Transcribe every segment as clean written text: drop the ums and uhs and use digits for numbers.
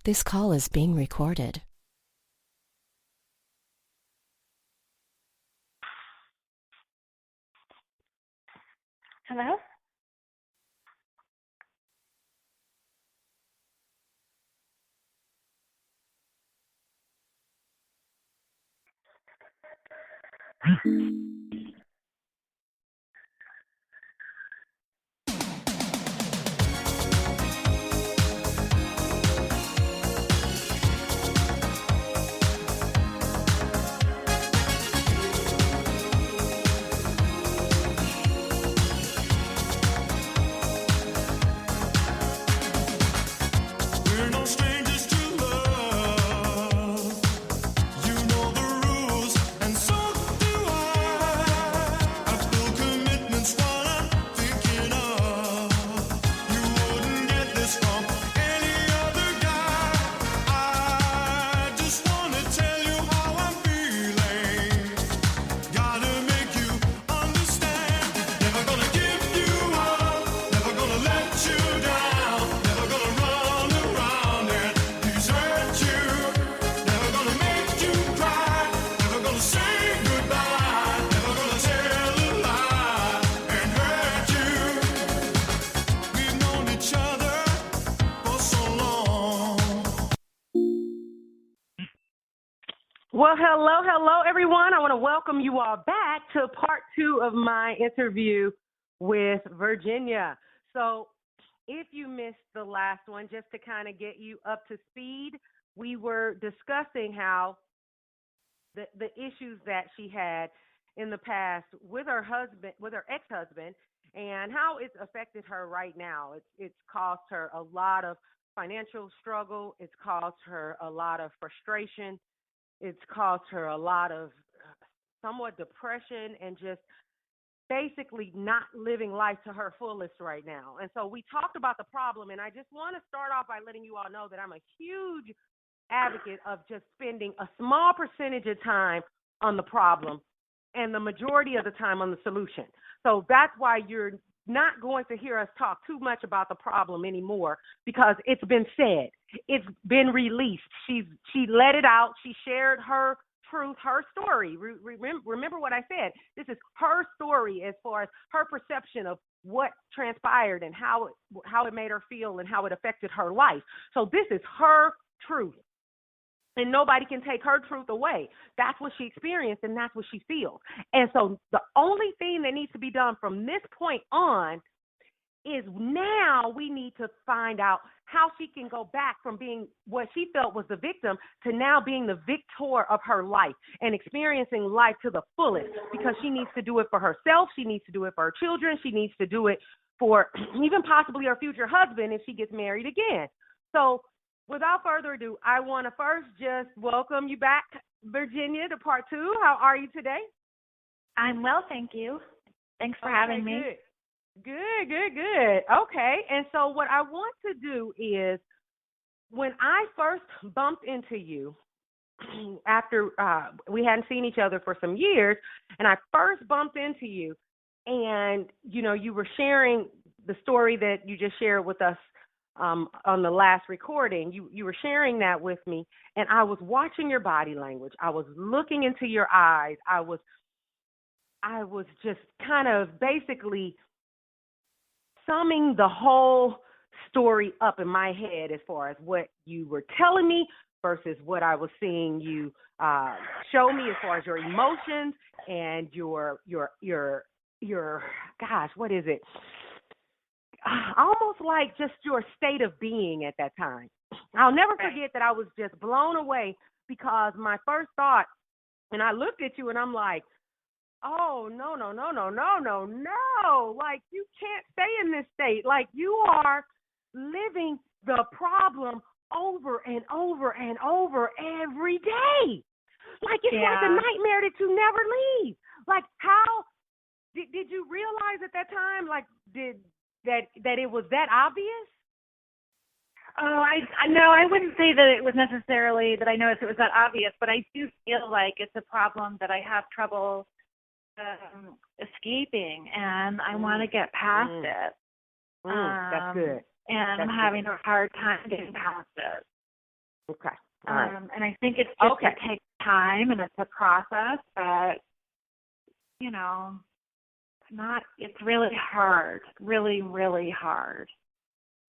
This call is being recorded. Hello? We're no strangers to love. You know the rules, and so do I. I've full commitment's what I'm thinking of. You wouldn't get this from any other guy. I just wanna tell you how I'm feeling. Gotta make you understand. Never gonna give you up. Never gonna let you down. Never gonna run around and desert you. Never gonna make you cry. Never gonna say goodbye. Never gonna tell a lie and hurt you. We've known each other for so long. Well, hello, everyone. I want to welcome you all back to part 2 of my interview with Virginia. So if you missed the last one, just to kind of get you up to speed, we were discussing how the issues that she had in the past with her husband, with her ex-husband, and how it's affected her right now. It's caused her a lot of financial struggle. It's caused her a lot of frustration. It's caused her a lot of somewhat depression and just basically not living life to her fullest right now. And so we talked about the problem, and I just want to start off by letting you all know that I'm a huge advocate of just spending a small percentage of time on the problem and the majority of the time on the solution. So that's why you're not going to hear us talk too much about the problem anymore, because it's been said. It's been released. She let it out. She shared her truth, her story. Remember what I said. This is her story as far as her perception of what transpired and how it made her feel and how it affected her life. So this is her truth. And nobody can take her truth away. That's what she experienced, and that's what she feels. And so the only thing that needs to be done from this point on is now we need to find out how she can go back from being what she felt was the victim to now being the victor of her life and experiencing life to the fullest, because she needs to do it for herself. She needs to do it for her children. She needs to do it for even possibly her future husband if she gets married again. So without further ado, I want to first just welcome you back, Virginia, to part 2. How are you today? I'm well, thank you. Thanks for having me. Good. Okay, and so what I want to do is, when I first bumped into you after we hadn't seen each other for some years, and I first bumped into you, and, you know, you were sharing the story that you just shared with us on the last recording. You were sharing that with me, and I was watching your body language. I was looking into your eyes. I was just kind of basically summing the whole story up in my head as far as what you were telling me versus what I was seeing you show me as far as your emotions and your gosh, what is it? Almost like just your state of being at that time. I'll never forget that I was just blown away, because my first thought, and I looked at you and I'm like, oh, no. Like, you can't stay in this state. Like, you are living the problem over and over and over every day. Like, it's like a nightmare that you never leave. Like, how did you realize at that time, like, that it was that obvious? Oh, I wouldn't say that it was necessarily that I noticed it was that obvious, but I do feel like it's a problem that I have trouble escaping, and I want to get past it. That's good. And I'm having a hard time getting past it. Okay. All right. And I think it's just, Okay. it takes time and it's a process, but, you know, it's really hard, really, really hard.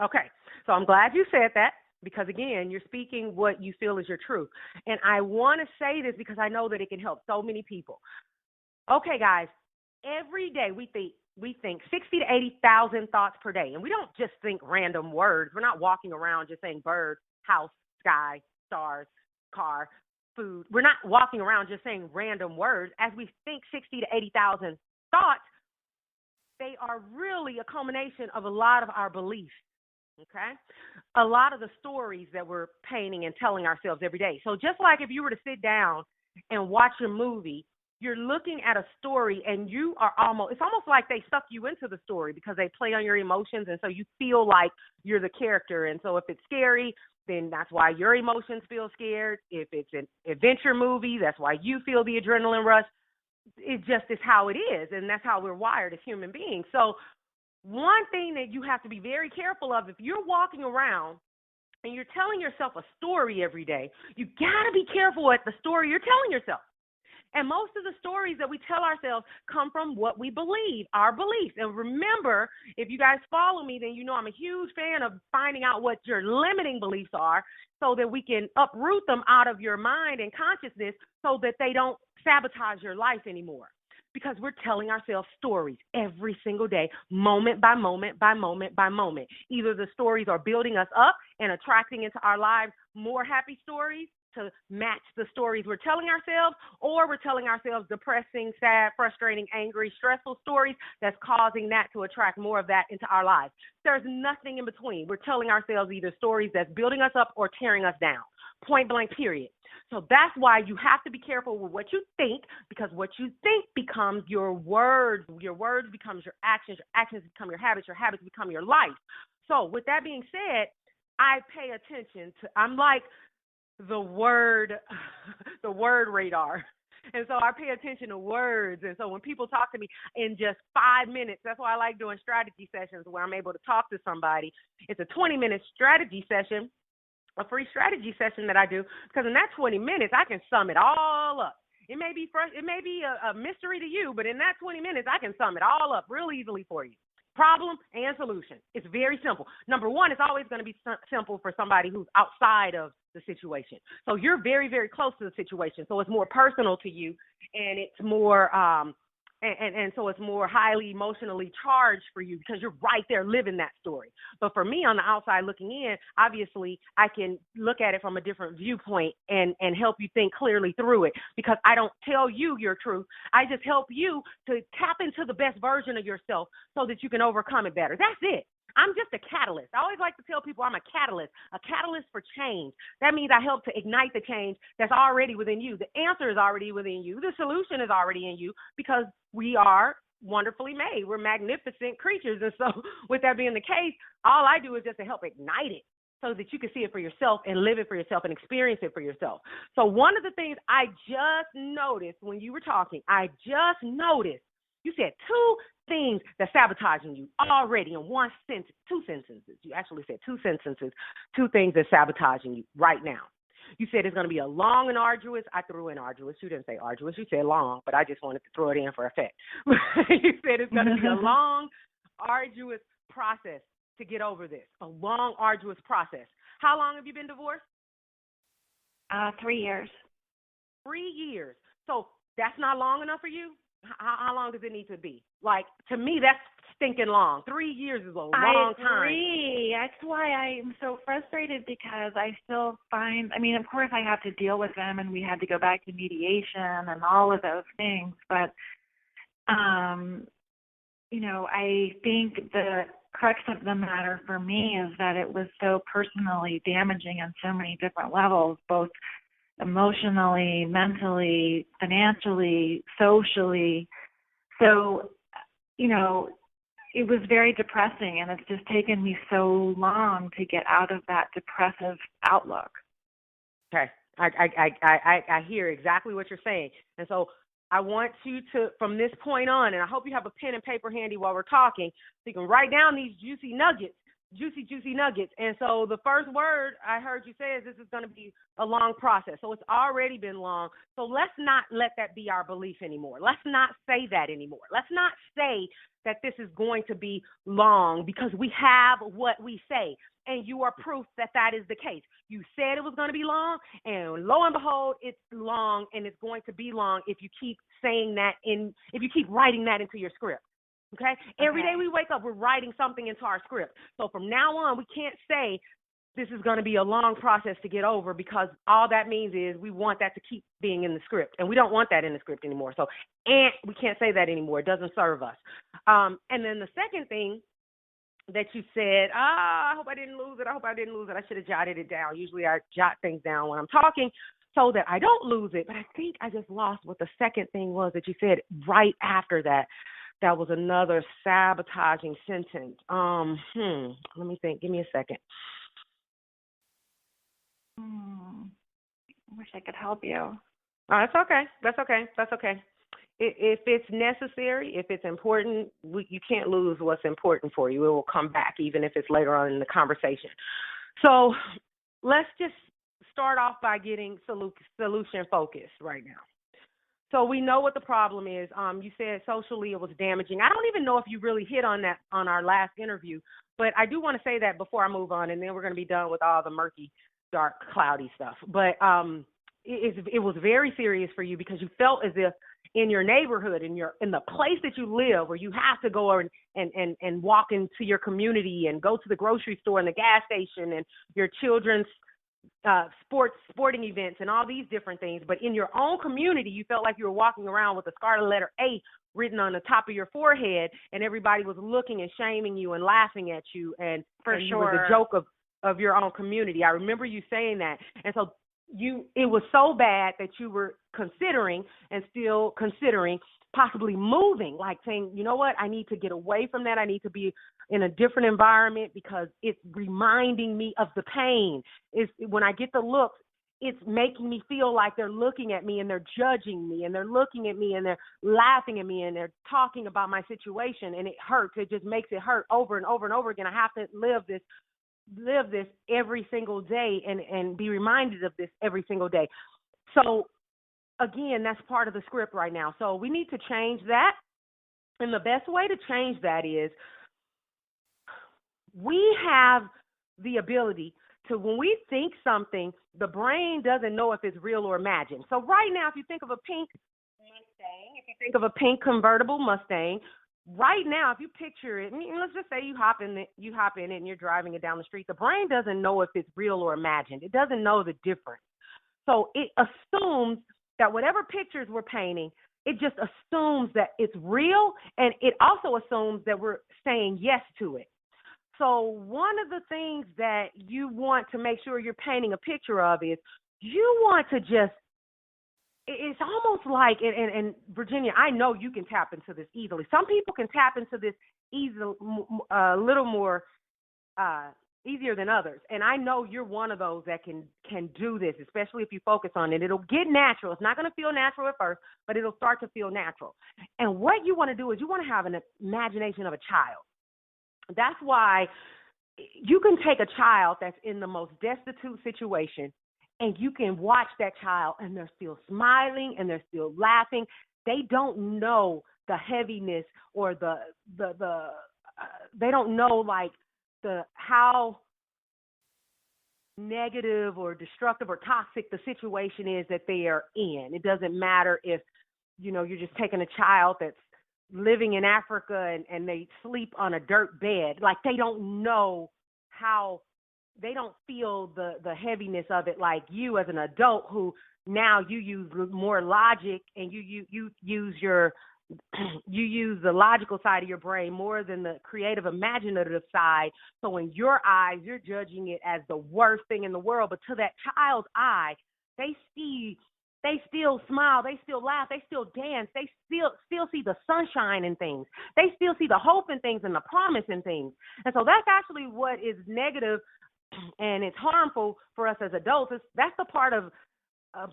Okay. So I'm glad you said that because, again, you're speaking what you feel is your truth. And I want to say this because I know that it can help so many people. Okay, guys, every day we think 60 to 80,000 thoughts per day. And we don't just think random words. We're not walking around just saying bird, house, sky, stars, car, food. We're not walking around just saying random words. As we think 60 to 80,000 thoughts, they are really a culmination of a lot of our beliefs. Okay? A lot of the stories that we're painting and telling ourselves every day. So just like if you were to sit down and watch a movie, you're looking at a story and it's almost like they suck you into the story because they play on your emotions. And so you feel like you're the character. And so if it's scary, then that's why your emotions feel scared. If it's an adventure movie, that's why you feel the adrenaline rush. It just is how it is. And that's how we're wired as human beings. So one thing that you have to be very careful of, if you're walking around and you're telling yourself a story every day, you got to be careful at the story you're telling yourself. And most of the stories that we tell ourselves come from what we believe, our beliefs. And remember, if you guys follow me, then you know I'm a huge fan of finding out what your limiting beliefs are so that we can uproot them out of your mind and consciousness so that they don't sabotage your life anymore. Because we're telling ourselves stories every single day, moment by moment by moment by moment. Either the stories are building us up and attracting into our lives more happy stories to match the stories we're telling ourselves, or we're telling ourselves depressing, sad, frustrating, angry, stressful stories that's causing that to attract more of that into our lives. There's nothing in between. We're telling ourselves either stories that's building us up or tearing us down, point blank, period. So that's why you have to be careful with what you think, because what you think becomes your words becomes your actions become your habits become your life. So with that being said, I pay attention to, I'm like the word radar. And so I pay attention to words. And so when people talk to me in just 5 minutes, that's why I like doing strategy sessions where I'm able to talk to somebody. It's a 20-minute strategy session, a free strategy session that I do, because in that 20 minutes, I can sum it all up. It may be a mystery to you, but in that 20 minutes, I can sum it all up real easily for you. Problem and solution. It's very simple. Number one, it's always going to be simple for somebody who's outside of the situation. So you're very, very close to the situation. So it's more personal to you, and it's more and so it's more highly emotionally charged for you because you're right there living that story. But for me on the outside looking in, obviously I can look at it from a different viewpoint and help you think clearly through it, because I don't tell you your truth. I just help you to tap into the best version of yourself so that you can overcome it better. That's it. I'm just a catalyst. I always like to tell people I'm a catalyst for change. That means I help to ignite the change that's already within you. The answer is already within you. The solution is already in you, because we are wonderfully made. We're magnificent creatures. And so with that being the case, all I do is just to help ignite it so that you can see it for yourself and live it for yourself and experience it for yourself. So one of the things I just noticed when you were talking, you said two things that's sabotaging you already in one sentence, two sentences. You actually said two sentences, two things that's sabotaging you right now. You said it's going to be a long and arduous. I threw in arduous. You didn't say arduous. You said long, but I just wanted to throw it in for effect. You said it's going to be a long, arduous process to get over this, a long, arduous process. How long have you been divorced? 3 years. 3 years. So that's not long enough for you? How long does it need to be? Like, to me, that's stinking long. 3 years is a long time. I agree. That's why I'm so frustrated, because I still find, of course I have to deal with them, and we had to go back to mediation and all of those things. But, I think the crux of the matter for me is that it was so personally damaging on so many different levels, both emotionally, mentally, financially, socially. So, it was very depressing, and it's just taken me so long to get out of that depressive outlook. Okay. I hear exactly what you're saying. And so I want you to, from this point on, and I hope you have a pen and paper handy while we're talking, so you can write down these juicy nuggets juicy nuggets. And so the first word I heard you say is this is going to be a long process. So it's already been long. So let's not let that be our belief anymore. Let's not say that anymore. Let's not say that this is going to be long, because we have what we say. And you are proof that that is the case. You said it was going to be long, and lo and behold, it's long, and it's going to be long if you keep saying that if you keep writing that into your script. Okay? Every day we wake up, we're writing something into our script. So from now on, we can't say this is going to be a long process to get over, because all that means is we want that to keep being in the script, and we don't want that in the script anymore. So, and we can't say that anymore. It doesn't serve us. And then the second thing that you said, I hope I didn't lose it. I should have jotted it down. Usually I jot things down when I'm talking so that I don't lose it. But I think I just lost what the second thing was that you said right after that. That was another sabotaging sentence. Let me think. Give me a second. I wish I could help you. Oh, that's okay. If it's necessary, if it's important, you can't lose what's important for you. It will come back, even if it's later on in the conversation. So let's just start off by getting solution focused right now. So we know what the problem is. You said socially it was damaging. I don't even know if you really hit on that on our last interview, but I do want to say that before I move on, and then we're going to be done with all the murky, dark, cloudy stuff. But it was very serious for you, because you felt as if in your neighborhood, in the place that you live, where you have to go and walk into your community and go to the grocery store and the gas station and your children's sporting events and all these different things. But in your own community, you felt like you were walking around with the scarlet letter A written on the top of your forehead, and everybody was looking and shaming you and laughing at you, and you were the joke of your own community. I remember you saying that. And so it was so bad that you were considering and still considering possibly moving, like saying, you know what, I need to get away from that. I need to be in a different environment, because it's reminding me of the pain. When I get the looks, it's making me feel like they're looking at me and they're judging me, and they're looking at me and they're laughing at me and they're talking about my situation, and it hurts. It just makes it hurt over and over and over again. I have to live this every single day and be reminded of this every single day. So again, that's part of the script right now. So we need to change that. And the best way to change that is we have the ability to, when we think something, the brain doesn't know if it's real or imagined. So right now, if you think of a pink Mustang, if you think of a pink convertible Mustang, right now, if you picture it, and let's just say you hop in it and you're driving it down the street, the brain doesn't know if it's real or imagined. It doesn't know the difference. So it assumes that whatever pictures we're painting, it just assumes that it's real, and it also assumes that we're saying yes to it. So one of the things that you want to make sure you're painting a picture of is you want to just, it's almost like, and Virginia, I know you can tap into this easily. Some people can tap into this a little more easier than others. And I know you're one of those that can do this, especially if you focus on it. It'll get natural. It's not going to feel natural at first, but it'll start to feel natural. And what you want to do is you want to have an imagination of a child. That's why you can take a child that's in the most destitute situation, and you can watch that child, and they're still smiling and they're still laughing. They don't know the heaviness or they don't know like how negative or destructive or toxic the situation is that they are in. It doesn't matter if, you're just taking a child that's living in Africa and they sleep on a dirt bed. Like, they don't know how, they don't feel the heaviness of it like you as an adult, who now you use more logic, and you use the logical side of your brain more than the creative, imaginative side. So in your eyes, you're judging it as the worst thing in the world. But to that child's eye, they still smile, they still laugh, they still dance, they still see the sunshine in things. They still see the hope in things and the promise in things. And so that's actually what is negative, and it's harmful for us as adults. That's the part of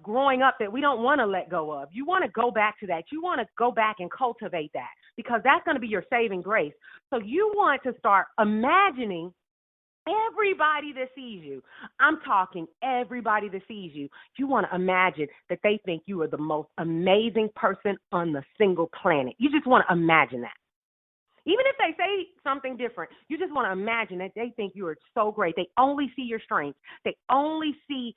growing up that we don't want to let go of. You want to go back to that. You want to go back and cultivate that, because that's going to be your saving grace. So you want to start imagining Everybody that sees you, I'm talking everybody that sees you, you want to imagine that they think you are the most amazing person on the single planet. You just want to imagine that. Even if they say something different, you just want to imagine that they think you are so great. They only see your strengths. They only see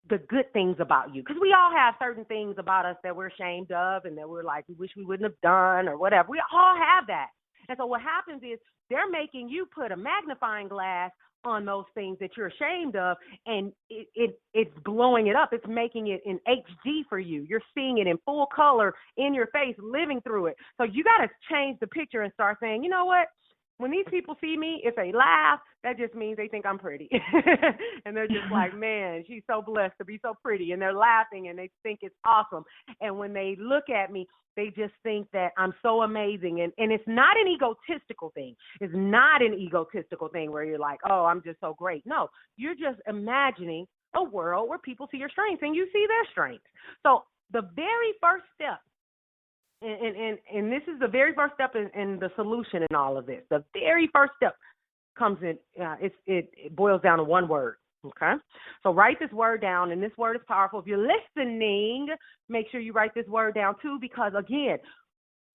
the good things about you. Because we all have certain things about us that we're ashamed of and that we're like, we wish we wouldn't have done or whatever. We all have that. And so what happens is they're making you put a magnifying glass on those things that you're ashamed of, and it's blowing it up. It's making it in HD for you. You're seeing it in full color in your face, living through it. So you got to change the picture and start saying, you know what? When these people see me, if they laugh, that just means they think I'm pretty. And they're just like, man, she's so blessed to be so pretty. And they're laughing and they think it's awesome. And when they look at me, they just think that I'm so amazing. And it's not an egotistical thing. It's not an egotistical thing where you're like, oh, I'm just so great. No, you're just imagining a world where people see your strengths and you see their strengths. So the very first step, and this is the very first step in the solution in all of this. The very first step comes in, it boils down to one word, okay? So write this word down, and this word is powerful. If you're listening, make sure you write this word down too, because, again,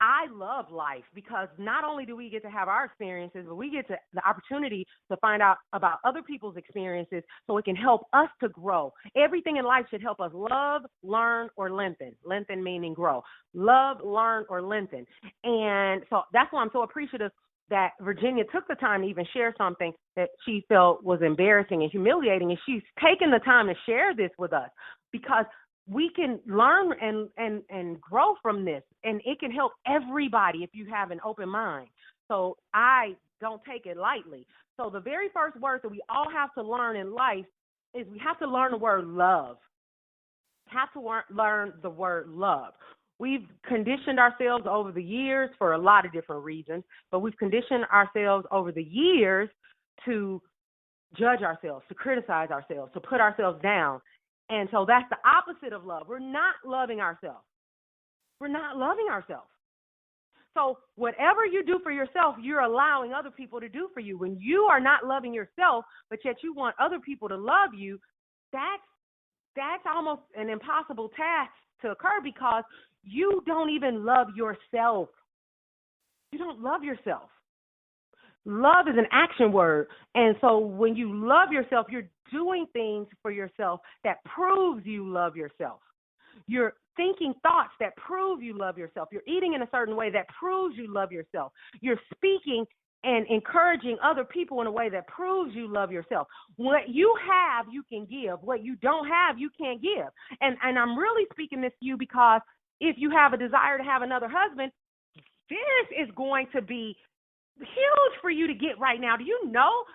I love life because not only do we get to have our experiences, but we get to the opportunity to find out about other people's experiences so it can help us to grow. Everything in life should help us love, learn, or lengthen. Lengthen meaning grow. Love, learn, or lengthen. And so that's why I'm so appreciative that Virginia took the time to even share something that she felt was embarrassing and humiliating, and she's taken the time to share this with us because we can learn and grow from this, and it can help everybody if you have an open mind. So I don't take it lightly. So the very first word that we all have to learn in life is we have to learn the word love. We have to learn the word love. We've conditioned ourselves over the years for a lot of different reasons, but we've conditioned ourselves over the years to judge ourselves, to criticize ourselves, to put ourselves down. And so that's the opposite of love. We're not loving ourselves. We're not loving ourselves. So whatever you do for yourself, you're allowing other people to do for you. When you are not loving yourself, but yet you want other people to love you, that's almost an impossible task to occur because you don't even love yourself. You don't love yourself. Love is an action word. And so when you love yourself, you're doing things for yourself that proves you love yourself. You're thinking thoughts that prove you love yourself. You're eating in a certain way that proves you love yourself. You're speaking and encouraging other people in a way that proves you love yourself. What you have, you can give. What you don't have, you can't give. And I'm really speaking this to you because if you have a desire to have another husband, this is going to be huge for you to get right now. Do you know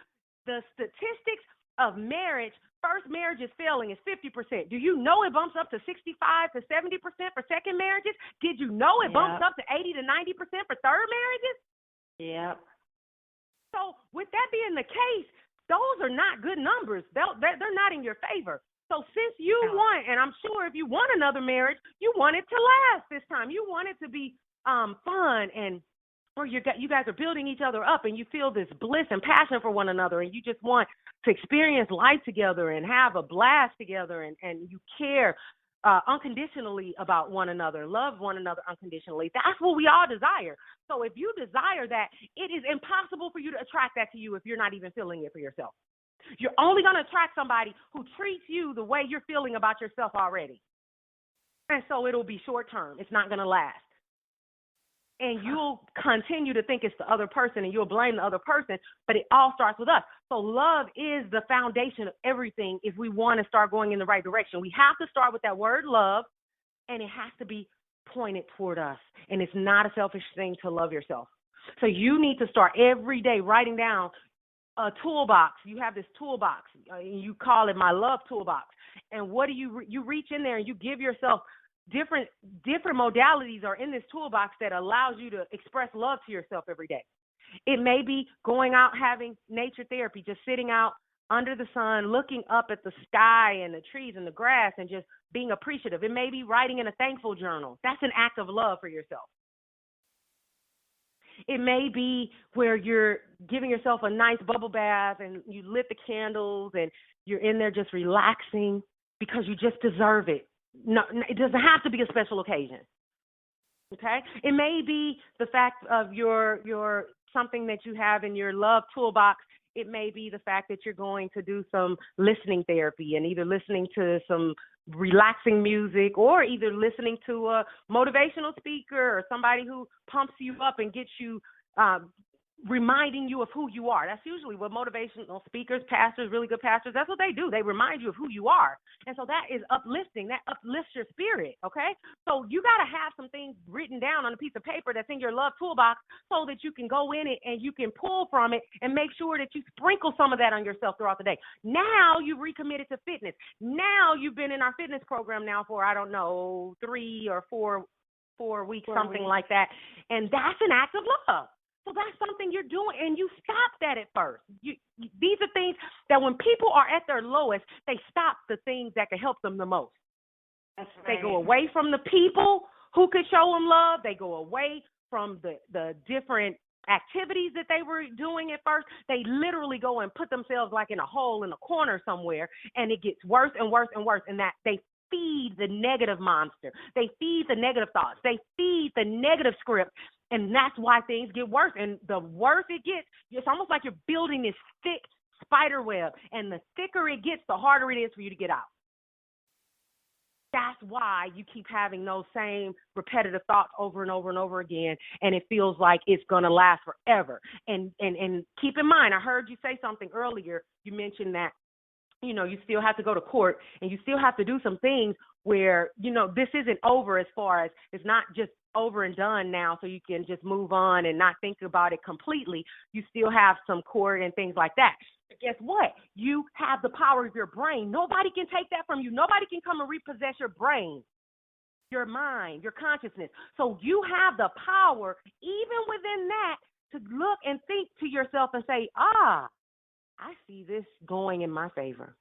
the statistics of marriage? First marriages failing is 50%. Do you know it bumps up to 65 to 70% for second marriages? Did you know it bumps up to 80 to 90% for third marriages? Yep. So with that being the case, those are not good numbers. They're not in your favor. So since you want, and I'm sure if you want another marriage, you want it to last this time. You want it to be fun and or you guys are building each other up and you feel this bliss and passion for one another and you just want to experience life together and have a blast together and you care unconditionally about one another, love one another unconditionally. That's what we all desire. So if you desire that, it is impossible for you to attract that to you if you're not even feeling it for yourself. You're only going to attract somebody who treats you the way you're feeling about yourself already. And so it'll be short term. It's not going to last. And you'll continue to think it's the other person and you'll blame the other person, but it all starts with us. So love is the foundation of everything if we want to start going in the right direction. We have to start with that word love, and it has to be pointed toward us. And it's not a selfish thing to love yourself. So you need to start every day writing down a toolbox. You have this toolbox. You call it my love toolbox. And what do you reach in there and you give yourself different modalities are in this toolbox that allows you to express love to yourself every day. It may be going out having nature therapy, just sitting out under the sun, looking up at the sky and the trees and the grass and just being appreciative. It may be writing in a thankful journal. That's an act of love for yourself. It may be where you're giving yourself a nice bubble bath and you lit the candles and you're in there just relaxing because you just deserve it. No, it doesn't have to be a special occasion. Okay? It may be the fact of your something that you have in your love toolbox. It may be the fact that you're going to do some listening therapy and either listening to some relaxing music or either listening to a motivational speaker or somebody who pumps you up and gets you reminding you of who you are. That's usually what motivational speakers, pastors, really good pastors, that's what they do. They remind you of who you are. And so that is uplifting. That uplifts your spirit, okay? So you got to have some things written down on a piece of paper that's in your love toolbox so that you can go in it and you can pull from it and make sure that you sprinkle some of that on yourself throughout the day. Now you've recommitted to fitness. Now you've been in our fitness program now for, 3 or 4 weeks, something like that. And that's an act of love. So that's something you're doing, and you stop that at first. These are things that when people are at their lowest, they stop the things that can help them the most. That's right. They go away from the people who could show them love. They go away from the different activities that they were doing at first. They literally go and put themselves like in a hole in a corner somewhere, and it gets worse and worse and worse, and that they feed the negative monster. They feed the negative thoughts. They feed the negative script. And that's why things get worse. And the worse it gets, it's almost like you're building this thick spider web. And the thicker it gets, the harder it is for you to get out. That's why you keep having those same repetitive thoughts over and over and over again. And it feels like it's going to last forever. And keep in mind, I heard you say something earlier. You mentioned that, you still have to go to court and you still have to do some things where, this isn't over as far as it's not just over and done now so you can just move on and not think about it completely. You still have some court and things like that. But guess what? You have the power of your brain. Nobody can take that from you. Nobody can come and repossess your brain, your mind, your consciousness. So you have the power, even within that, to look and think to yourself and say, I see this going in my favor.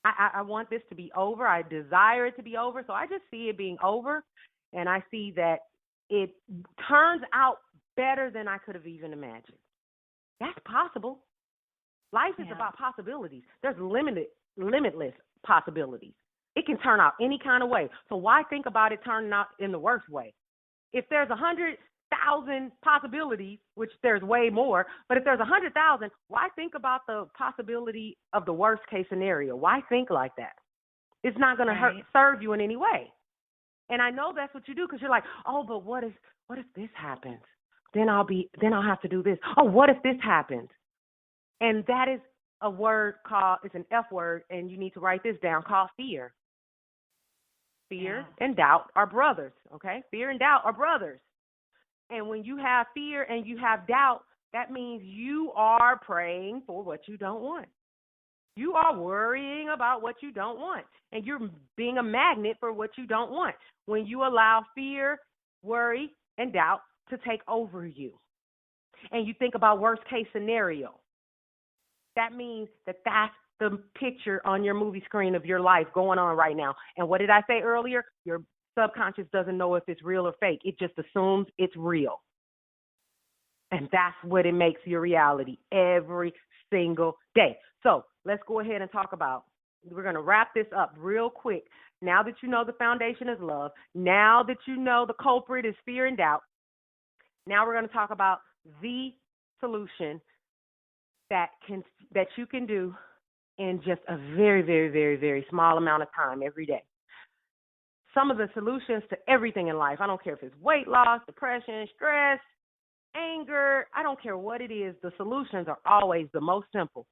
I want this to be over. I desire it to be over. So I just see it being over. And I see that it turns out better than I could have even imagined. That's possible. Life is about possibilities. There's limitless possibilities. It can turn out any kind of way. So why think about it turning out in the worst way? If there's 100,000 possibilities, which there's way more, but if there's 100,000, why think about the possibility of the worst case scenario? Why think like that? It's not going to serve you in any way. And I know that's what you do because you're like, but what if this happens? Then I'll have to do this. Oh, what if this happens? And that is a word it's an F word, and you need to write this down, called fear. Fear and doubt are brothers, okay? Fear and doubt are brothers. And when you have fear and you have doubt, that means you are praying for what you don't want. You are worrying about what you don't want, and you're being a magnet for what you don't want when you allow fear, worry, and doubt to take over you. And you think about worst case scenario. That means that's the picture on your movie screen of your life going on right now. And what did I say earlier? Your subconscious doesn't know if it's real or fake. It just assumes it's real. And that's what it makes your reality every single day. So let's go ahead and talk about, we're going to wrap this up real quick. Now that you know the foundation is love, now that you know the culprit is fear and doubt, now we're going to talk about the solution that you can do in just a very, very, very, very small amount of time every day. Some of the solutions to everything in life, I don't care if it's weight loss, depression, stress, anger, I don't care what it is, the solutions are always the most simple.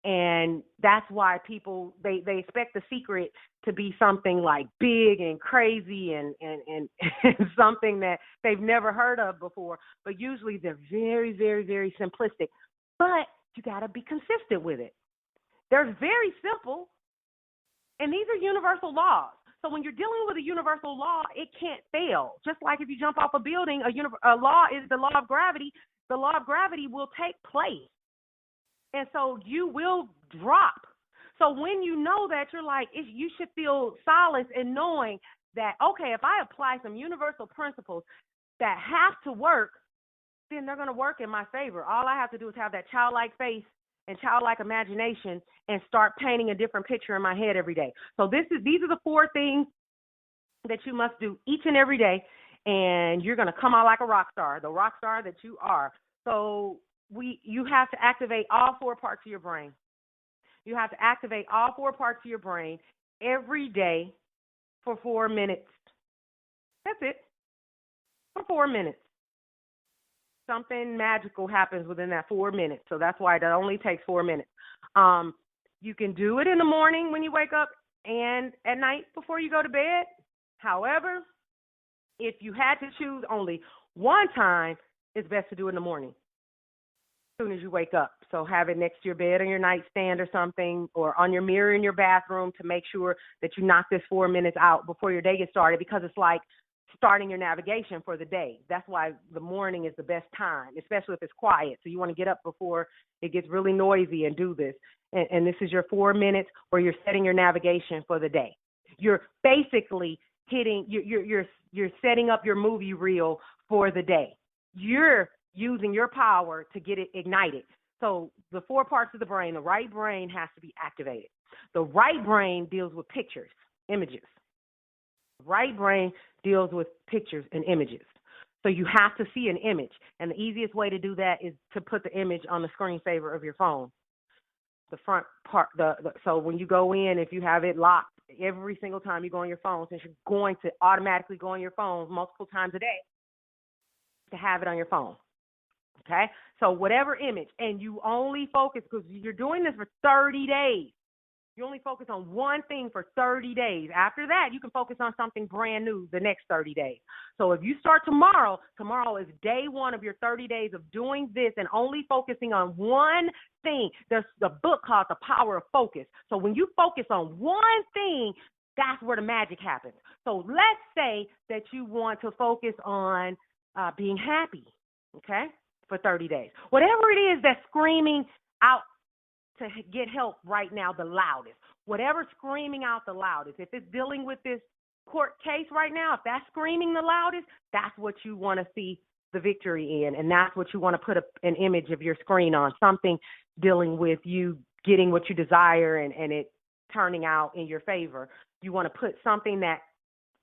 And that's why people, they expect the secret to be something like big and crazy and something that they've never heard of before. But usually they're very, very, very simplistic. But you got to be consistent with it. They're very simple, and these are universal laws. So when you're dealing with a universal law, it can't fail. Just like if you jump off a building, a law is the law of gravity. The law of gravity will take place. And so you will drop. So when you know that, you're like, you should feel solace in knowing that, okay, if I apply some universal principles that have to work, then they're going to work in my favor. All I have to do is have that childlike face and childlike imagination and start painting a different picture in my head every day. So these are the 4 things that you must do each and every day, and you're going to come out like a rock star, the rock star that you are. So you have to activate all 4 parts of your brain. You have to activate all 4 parts of your brain every day for 4 minutes. That's it. For 4 minutes. Something magical happens within that 4 minutes. So that's why it only takes 4 minutes. You can do it in the morning when you wake up and at night before you go to bed. However, if you had to choose only one time, it's best to do it in the morning, as soon as you wake up. So have it next to your bed on your nightstand or something, or on your mirror in your bathroom to make sure that you knock this 4 minutes out before your day gets started, because it's like starting your navigation for the day. That's why the morning is the best time, especially if it's quiet. So you want to get up before it gets really noisy and do this. And this is your 4 minutes where you're setting your navigation for the day. You're basically you're setting up your movie reel for the day. You're using your power to get it ignited. So the 4 parts of the brain, the right brain has to be activated. The right brain deals with pictures, images. The right brain deals with pictures and images. So you have to see an image. And the easiest way to do that is to put the image on the screensaver of your phone. The front part, so when you go in, if you have it locked every single time you go on your phone, since you're going to automatically go on your phone multiple times a day, to have it on your phone. Okay? So whatever image, and you only focus, because you're doing this for 30 days. You only focus on one thing for 30 days. After that, you can focus on something brand new the next 30 days. So if you start tomorrow is day 1 of your 30 days of doing this and only focusing on one thing. There's a book called The Power of Focus. So when you focus on one thing, that's where the magic happens. So let's say that you want to focus on being happy, okay, for 30 days. Whatever it is that's screaming out to get help right now the loudest, whatever's screaming out the loudest, if it's dealing with this court case right now, if that's screaming the loudest, that's what you want to see the victory in, and that's what you want to put an image of your screen on, something dealing with you getting what you desire and it turning out in your favor. You want to put something that,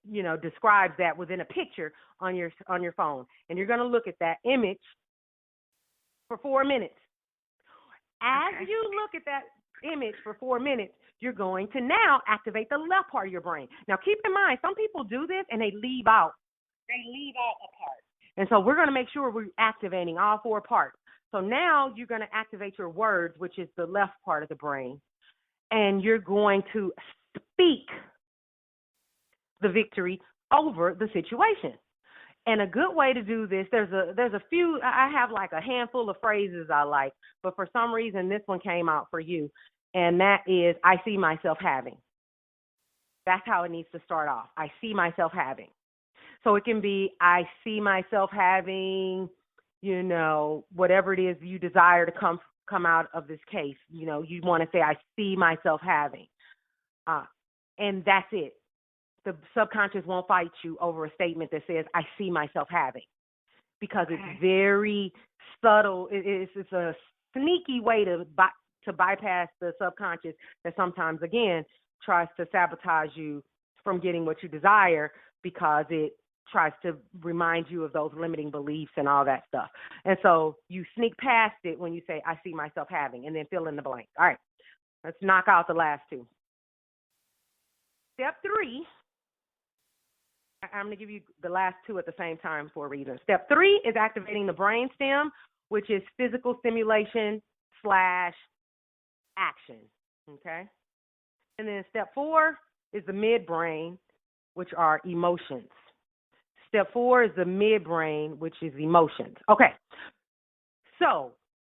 you know, describes that within a picture on your phone, and you're going to look at that image for 4 minutes. As you look at that image for 4 minutes, you're going to now activate the left part of your brain. Now, keep in mind, some people do this and they leave out a part. And so we're going to make sure we're activating all 4 parts. So now you're going to activate your words, which is the left part of the brain, and you're going to speak the victory over the situation. And a good way to do this, there's a few, I have like a handful of phrases I like, but for some reason this one came out for you, and that is, I see myself having. That's how it needs to start off. I see myself having. So it can be, I see myself having, you know, whatever it is you desire to come out of this case. You know, you want to say, I see myself having. And that's it. The subconscious won't fight you over a statement that says, I see myself having, because it's very subtle. It's a sneaky way to bypass the subconscious that sometimes, again, tries to sabotage you from getting what you desire, because it tries to remind you of those limiting beliefs and all that stuff. And so you sneak past it when you say, I see myself having, and then fill in the blank. All right, let's knock out the last 2. Step 3. I'm going to give you the last 2 at the same time for a reason. Step 3 is activating the brain stem, which is physical stimulation / action, okay? And then step 4 is the midbrain, which are emotions. Step 4 is the midbrain, which is emotions. Okay, so,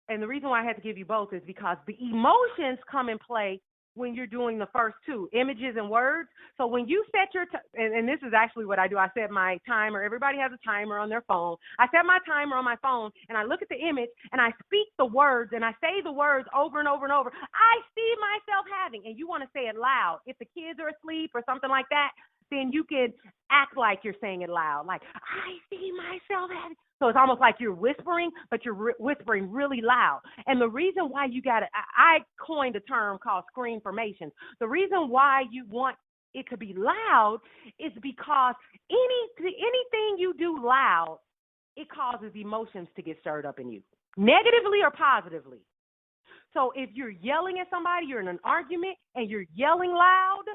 and the reason why I had to give you both is because the emotions come in play when you're doing the first 2, images and words. So when you set your, and this is actually what I do, I set my timer. Everybody has a timer on their phone. I set my timer on my phone, and I look at the image, and I speak the words, and I say the words over and over and over. I see myself having, and you want to say it loud. If the kids are asleep or something like that, then you can act like you're saying it loud, like, I see myself having. So it's almost like you're whispering, but you're whispering really loud. And the reason why you got it, I coined a term called scream formations. The reason why you want it to be loud is because anything you do loud, it causes emotions to get stirred up in you, negatively or positively. So if you're yelling at somebody, you're in an argument, and you're yelling loud,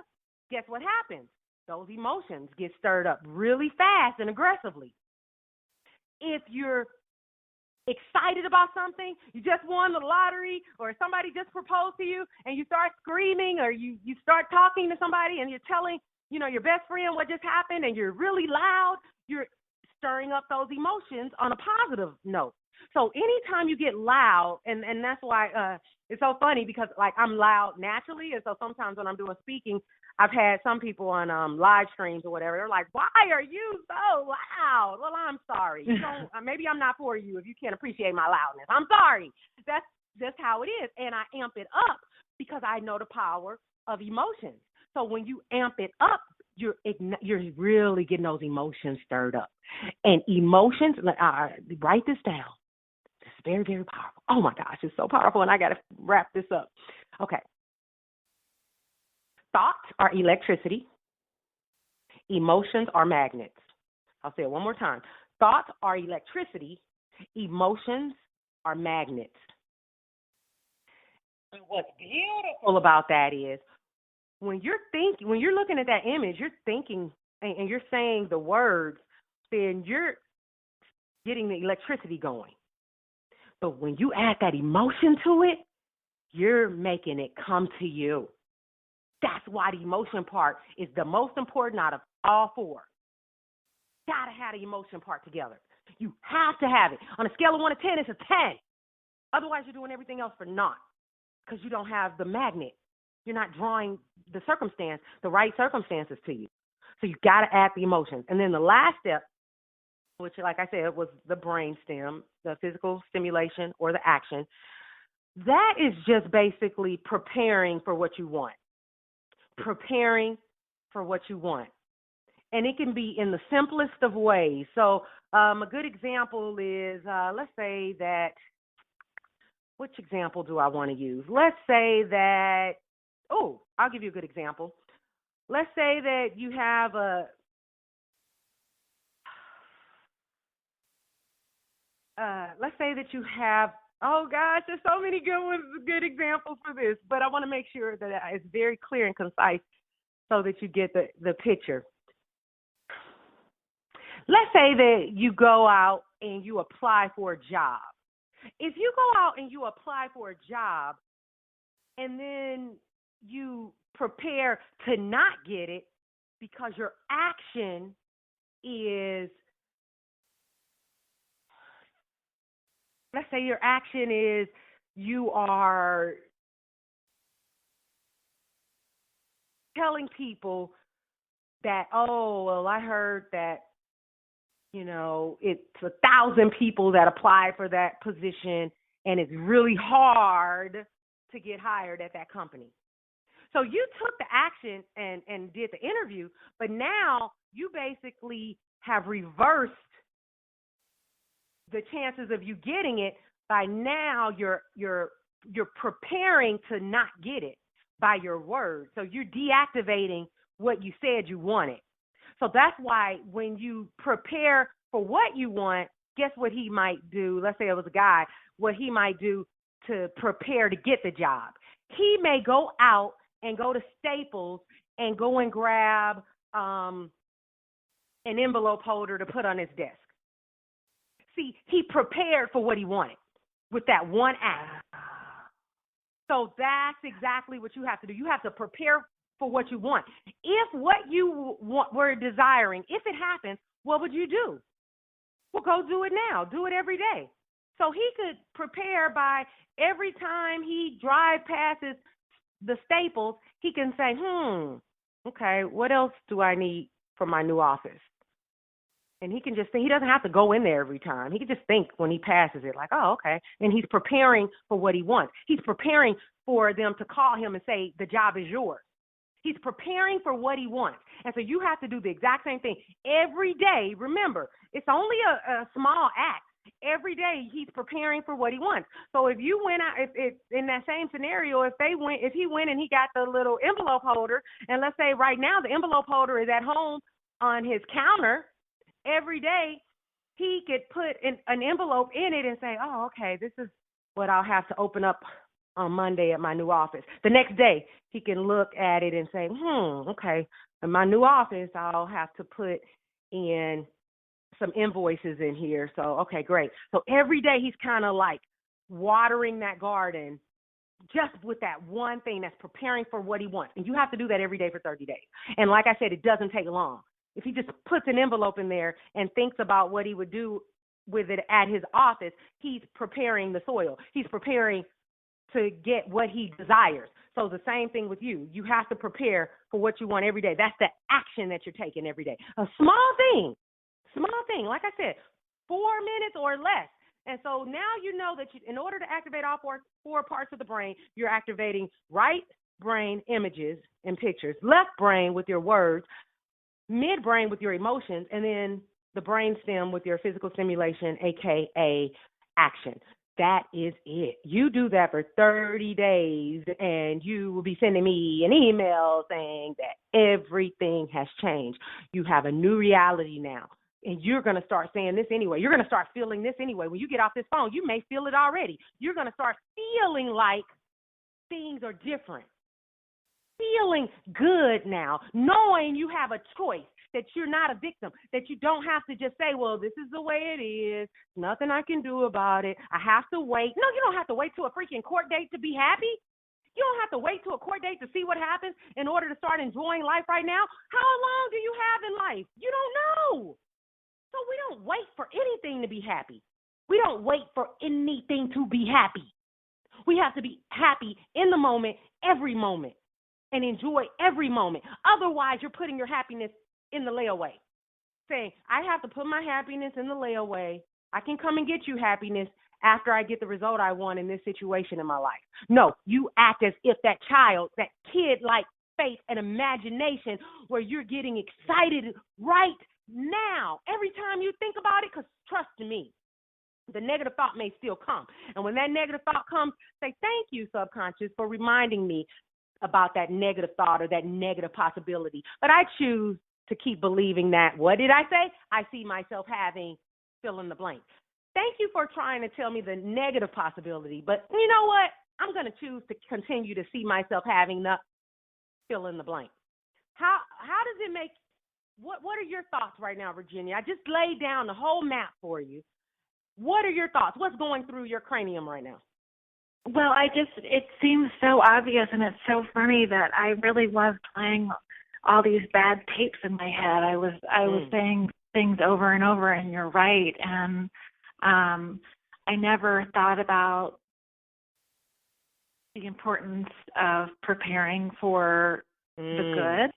guess what happens? Those emotions get stirred up really fast and aggressively. If you're excited about something, you just won the lottery, or somebody just proposed to you, and you start screaming, or you start talking to somebody, and you're telling, your best friend what just happened, and you're really loud, you're stirring up those emotions on a positive note. So anytime you get loud, and that's why it's so funny, because like I'm loud naturally, and so sometimes when I'm doing speaking, I've had some people on live streams or whatever. They're like, "Why are you so loud?" Well, I'm sorry. Maybe I'm not for you if you can't appreciate my loudness. I'm sorry. That's how it is, and I amp it up because I know the power of emotions. So when you amp it up, you're really getting those emotions stirred up, and emotions. Write this down. It's very, very powerful. Oh my gosh, it's so powerful, and I got to wrap this up. Okay. Thoughts are electricity. Emotions are magnets. I'll say it one more time. Thoughts are electricity. Emotions are magnets. And what's beautiful about that is when you're looking at that image, you're thinking and you're saying the words, then you're getting the electricity going. But when you add that emotion to it, you're making it come to you. That's why the emotion part is the most important out of all four. Gotta have the emotion part together. You have to have it. On a scale of 1 to 10, it's a 10. Otherwise, you're doing everything else for naught because you don't have the magnet. You're not drawing the right circumstances to you. So you got to add the emotions. And then the last step, which, like I said, was the brain stem, the physical stimulation or the action. That is just basically preparing for what you want. Preparing for what you want. And it can be in the simplest of ways. So a good example is, let's say that, which example do I want to use? Let's say that, I'll give you a good example. Let's say that you have oh gosh, there's so many good examples for this, but I want to make sure that it's very clear and concise so that you get the picture. Let's say that you go out and you apply for a job. If you go out and you apply for a job and then you prepare to not get it because your action is, let's say your action is you are telling people that, I heard that, it's 1,000 people that apply for that position and it's really hard to get hired at that company. So you took the action and did the interview, but now you basically have reversed the chances of you getting it by now you're preparing to not get it by your words. So you're deactivating what you said you wanted. So that's why when you prepare for what you want, guess what he might do? Let's say it was a guy, what he might do to prepare to get the job. He may go out and go to Staples and go and grab an envelope holder to put on his desk. See, he prepared for what he wanted with that one act. So that's exactly what you have to do. You have to prepare for what you want. If what you were desiring, if it happens, what would you do? Well, go do it now. Do it every day. So he could prepare by every time he drives past the Staples, he can say, okay, what else do I need for my new office? And he can just think, he doesn't have to go in there every time. He can just think when he passes it, like, okay. And he's preparing for what he wants. He's preparing for them to call him and say, the job is yours. He's preparing for what he wants. And so you have to do the exact same thing every day. Remember, it's only a small act. Every day he's preparing for what he wants. So if you went out, if in that same scenario, if he went and he got the little envelope holder, and let's say right now the envelope holder is at home on his counter, every day he could put an envelope in it and say, oh, okay, this is what I'll have to open up on Monday at my new office. The next day, he can look at it and say, okay, in my new office, I'll have to put in some invoices in here. So, okay, great. So every day he's kind of like watering that garden just with that one thing that's preparing for what he wants. And you have to do that every day for 30 days. And like I said, it doesn't take long. If he just puts an envelope in there and thinks about what he would do with it at his office, he's preparing the soil. He's preparing to get what he desires. So the same thing with you. You have to prepare for what you want every day. That's the action that you're taking every day. A small thing, like I said, 4 minutes or less. And so now you know that in order to activate all four parts of the brain, you're activating right brain images and pictures, left brain with your words, midbrain with your emotions, and then the brain stem with your physical stimulation, aka action. That is it. You do that for 30 days, and you will be sending me an email saying that everything has changed. You have a new reality now, and you're going to start saying this anyway. You're going to start feeling this anyway. When you get off this phone, you may feel it already. You're going to start feeling like things are different, feeling good now, knowing you have a choice, that you're not a victim, that you don't have to just say, well, this is the way it is, nothing I can do about it, I have to wait. No, you don't have to wait to a freaking court date to be happy. You don't have to wait to a court date to see what happens in order to start enjoying life right now. How long do you have in life? You don't know. So we don't wait for anything to be happy. We don't wait for anything to be happy. We have to be happy in the moment, every moment, and enjoy every moment. Otherwise, you're putting your happiness in the layaway, saying, I have to put my happiness in the layaway. I can come and get you happiness after I get the result I want in this situation in my life. No, you act as if that child, that kid-like faith and imagination where you're getting excited right now every time you think about it, because trust me, the negative thought may still come. And when that negative thought comes, say, thank you, subconscious, for reminding me about that negative thought or that negative possibility. But I choose to keep believing that, what did I say? I see myself having fill in the blank. Thank you for trying to tell me the negative possibility, but you know what? I'm going to choose to continue to see myself having the fill in the blank. How does it make, what are your thoughts right now, Virginia? I just laid down the whole map for you. What are your thoughts? What's going through your cranium right now? Well, it seems so obvious, and it's so funny that I really was playing all these bad tapes in my head. I was saying things over and over, and you're right. And I never thought about the importance of preparing for the good.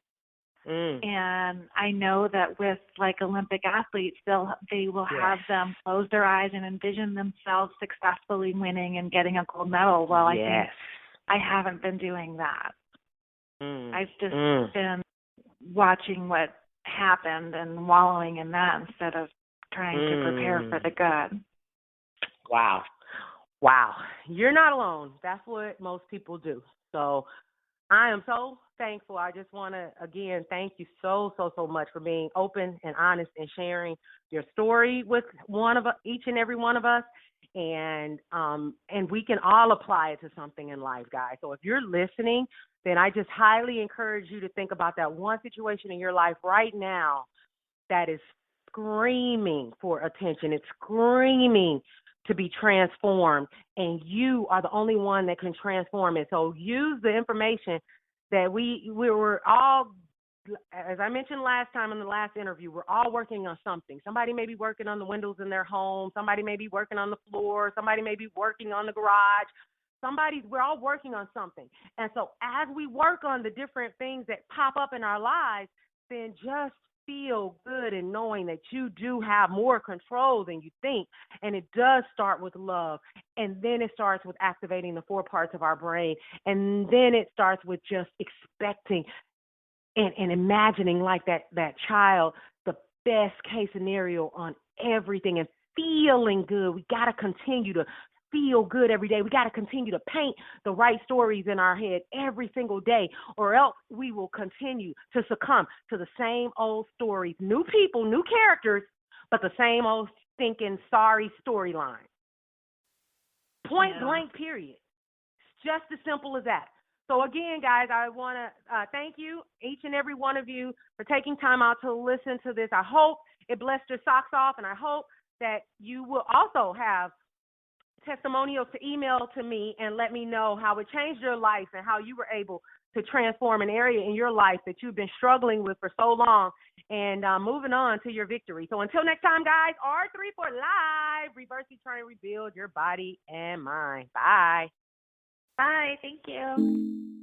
And I know that with like Olympic athletes, they will have them close their eyes and envision themselves successfully winning and getting a gold medal. Well, I think I haven't been doing that. I've just been watching what happened and wallowing in that instead of trying to prepare for the good. Wow. You're not alone. That's what most people do. So I am so thankful. I just want to, again, thank you so much for being open and honest and sharing your story with each and every one of us. And we can all apply it to something in life, guys. So if you're listening, then I just highly encourage you to think about that one situation in your life right now that is screaming for attention. It's screaming to be transformed, and you are the only one that can transform it. So use the information that we were all, as I mentioned last time in the last interview, we're all working on something. Somebody may be working on the windows in their home. Somebody may be working on the floor. Somebody may be working on the garage. We're all working on something. And so as we work on the different things that pop up in our lives, then just feel good in knowing that you do have more control than you think. And it does start with love. And then it starts with activating the 4 parts of our brain. And then it starts with just expecting and imagining like that child, the best case scenario on everything and feeling good. We got to continue to feel good every day. We got to continue to paint the right stories in our head every single day, or else we will continue to succumb to the same old stories, new people, new characters, but the same old stinking sorry storyline. Point blank, period. It's just as simple as that. So again, guys, I want to thank you, each and every one of you, for taking time out to listen to this. I hope it blessed your socks off, and I hope that you will also have testimonials to email to me and let me know how it changed your life and how you were able to transform an area in your life that you've been struggling with for so long and moving on to your victory. So until next time, guys, R3 for Live, reverse, try and rebuild your body and mind. Bye. Bye. Thank you.